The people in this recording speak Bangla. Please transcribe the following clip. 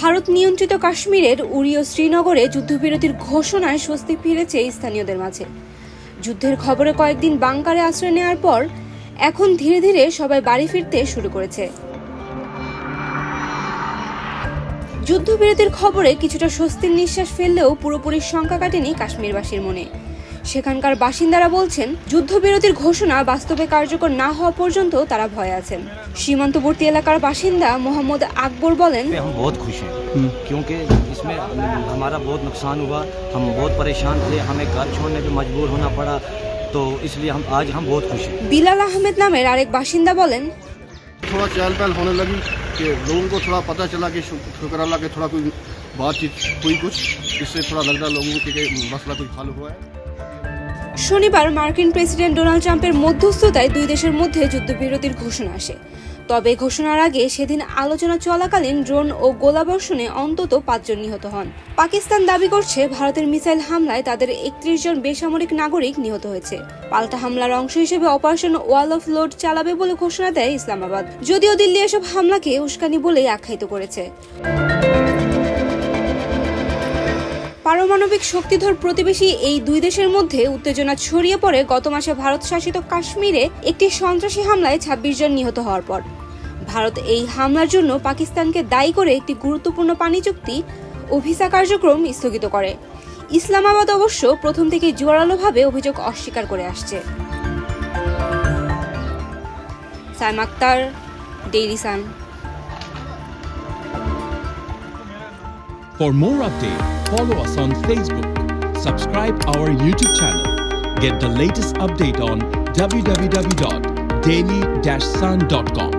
ভারত নিয়ন্ত্রিত কাশ্মীরের উরি ও শ্রীনগরে যুদ্ধবিরতির ঘোষণায় স্বস্তি ফিরেছে স্থানীয়দের মাঝে। যুদ্ধের খবরে কয়েকদিন বাংকারে আশ্রয় নেওয়ার পর এখন ধীরে ধীরে সবাই বাড়ি ফিরতে শুরু করেছে। যুদ্ধবিরতির খবরে কিছুটা স্বস্তির নিঃশ্বাস ফেললেও পুরোপুরি শঙ্কা কাটেনি কাশ্মীরবাসীর মনে। সেখানকার বাসিন্দারা বলছেন, যুদ্ধবিরতির ঘোষণা বাস্তবে কার্যকর না হওয়া পর্যন্ত তারা ভয়ে আছেন। সীমান্তবর্তী এলাকার বাসিন্দা মোহাম্মদ আকবর বলেন, हम बहुत खुश हैं क्योंकि इसमें हमारा बहुत नुकसान हुआ, हम बहुत परेशान थे, हमें घर छोड़ने पे मजबूर होना पड़ा, तो इसलिए आज हम बहुत खुश हैं। বিলাল আহমেদ नामेर आरेक बाशिंदा बोलेन, थोड़ा चहल पहल होने लगी कि लोगों को थोड़ा पता चला कि शुक्र अल्लाह के थोड़ा कोई बातचीत हुई कुछ, इससे थोड़ा लग रहा लोगों को कि मसला कोई हल हुआ है। শনিবার মার্কিন প্রেসিডেন্ট ডোনাল্ড ট্রাম্পের মধ্যস্থতায় দুই দেশের মধ্যে যুদ্ধবিরতির ঘোষণা আসে। তবে ঘোষণার আগে সেদিন আলোচনা চলাকালীন ড্রোন ও গোলাবর্ষণে অন্তত 5 জন নিহত হন। পাকিস্তান দাবি করছে ভারতের মিসাইল হামলায় তাদের 31 জন বেসামরিক নাগরিক নিহত হয়েছে। পাল্টা হামলার অংশ হিসেবে অপারেশন ওয়াল অফ লোড চালাবে বলে ঘোষণা দেয় ইসলামাবাদ, যদিও দিল্লি এসব হামলাকে উস্কানি বলেই আখ্যায়িত করেছে। পারমাণবিক শক্তিধর প্রতিবেশী এই দুই দেশের মধ্যে উত্তেজনা ছড়িয়ে পড়ে গত মাসে ভারত শাসিত কাশ্মীরে একটি সন্ত্রাসী হামলায় 26 জন নিহত হওয়ার পর। ভারত এই হামলার জন্য পাকিস্তানকে দায়ী করে একটি গুরুত্বপূর্ণ পানি চুক্তি ও ভিসা কার্যক্রম স্থগিত করে। ইসলামাবাদ অবশ্য প্রথম থেকেই জোরালোভাবে অভিযোগ অস্বীকার করে আসছে। Saima Akter, Daily Sun. For more updates, follow us on Facebook, subscribe our YouTube channel, get the latest update on www.daily-sun.com.